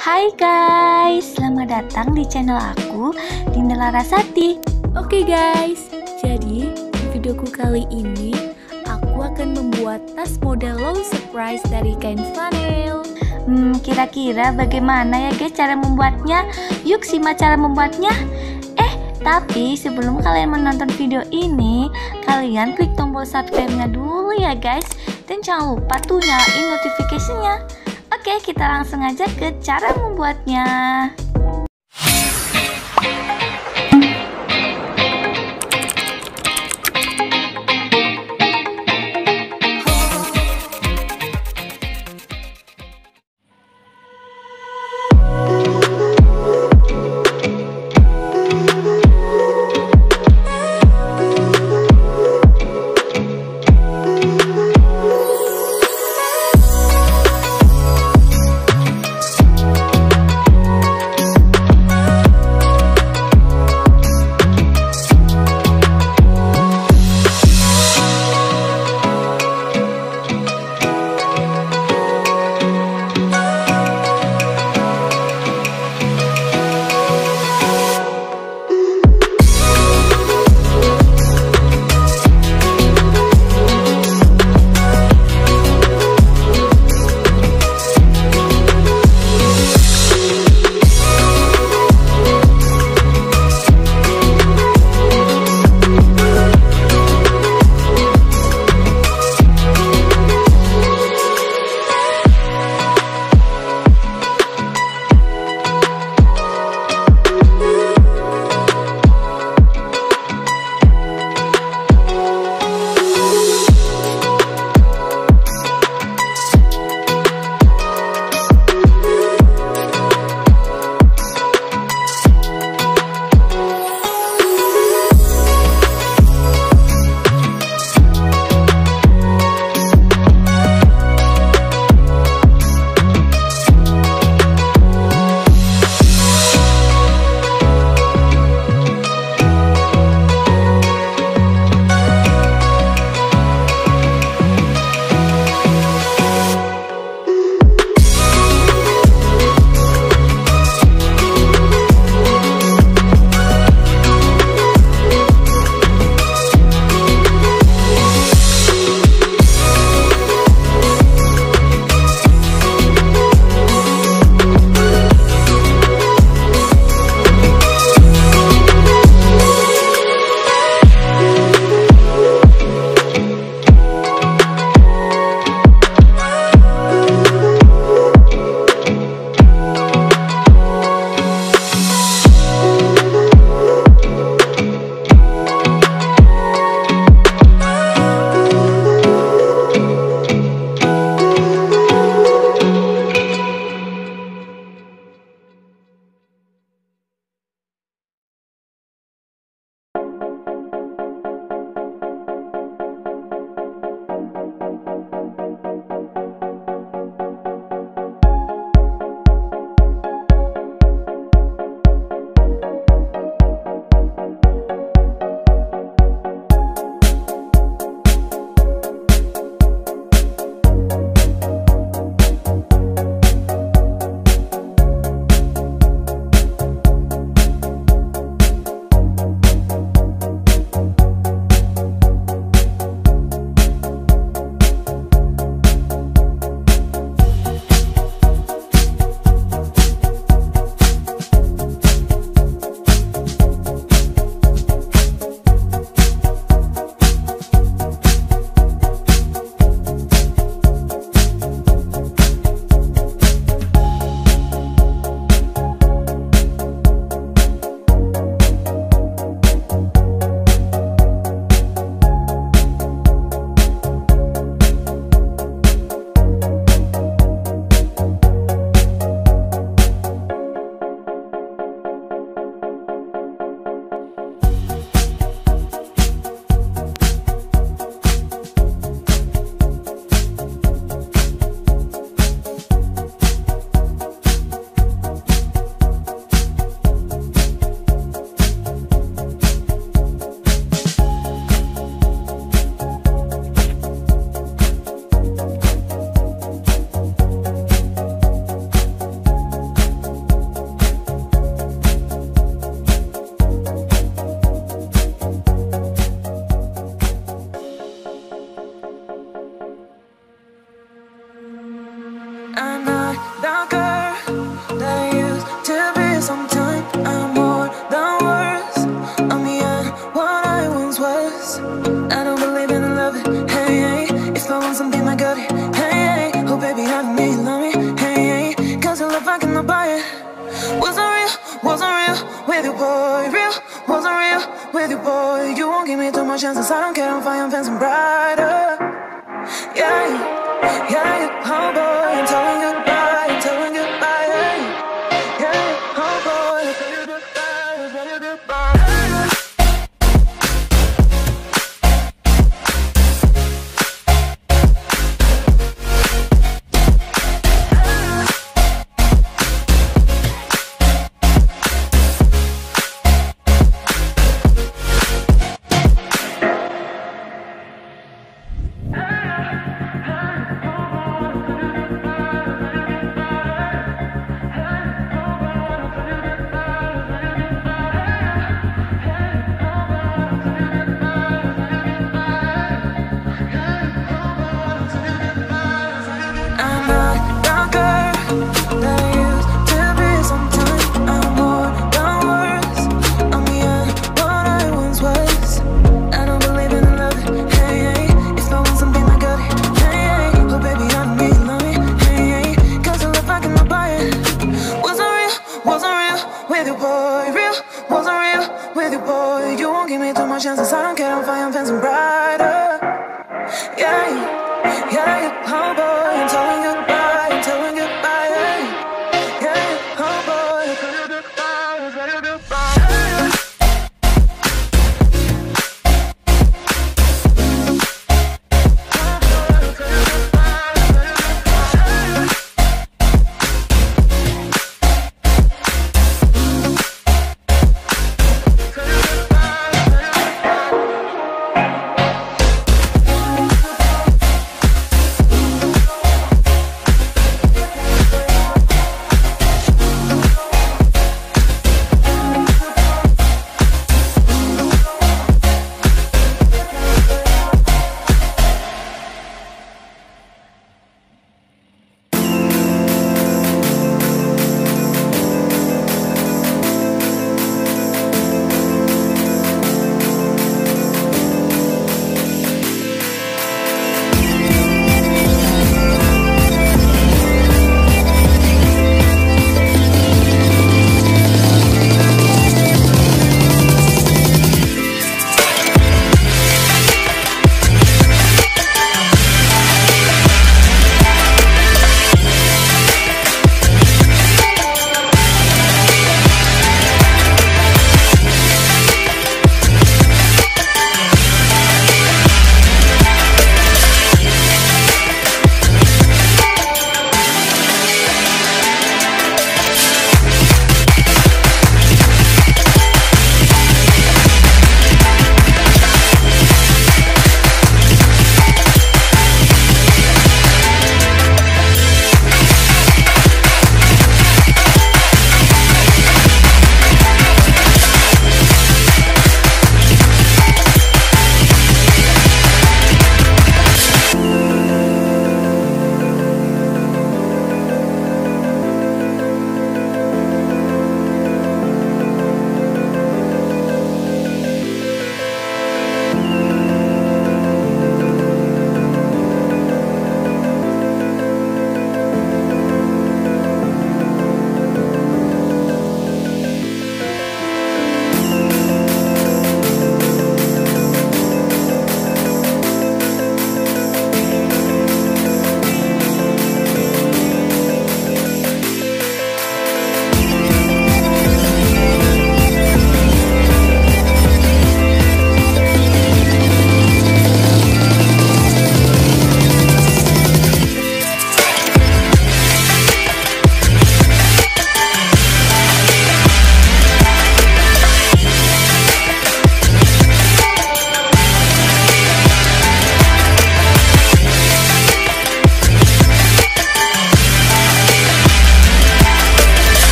Hai guys, selamat datang di channel aku, Dinda Larasati. Oke guys, jadi di videoku kali ini aku akan membuat tas model lol surprise dari kain flanel. Kira-kira bagaimana ya guys cara membuatnya? Yuk simak cara membuatnya. Tapi sebelum kalian menonton video ini, kalian klik tombol subscribe-nya dulu ya guys. Dan jangan lupa tuh nyalain notifikasinya. Oke, kita langsung aja ke cara membuatnya. the girl that I used to be. Sometimes I'm more than words. I'm beyond what I once was. I don't believe in love, hey, hey. If I want something, I got it, hey, hey. Oh baby, I need love me, hey, hey. Cause your love I cannot buy it. Wasn't real with you, boy. Real, wasn't real with you, boy. You won't give me too much chances. I don't care, I'm fine, I'm fancy brighter. Yeah, yeah, oh boy, I'm telling you goodbye, I'm telling you goodbye, yeah, yeah, oh boy, I'm telling you goodbye, I'm telling you goodbye. Chances, I don't care, I'm fine, I'm fancy brighter. Yeah, yeah, oh boy, I'm telling you goodbye, I'm telling you goodbye, yeah, yeah, oh boy, I'm telling you goodbye, I'm telling you goodbye.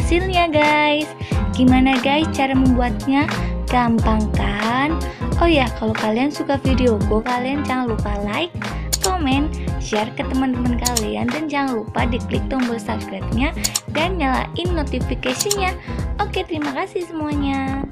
hasilnya guys. Gimana guys cara membuatnya? Gampang kan? Oh ya, kalau kalian suka videoku, kalian jangan lupa like, komen, share ke teman-teman kalian, dan jangan lupa diklik tombol subscribe-nya dan nyalain notifikasinya. Oke, terima kasih semuanya.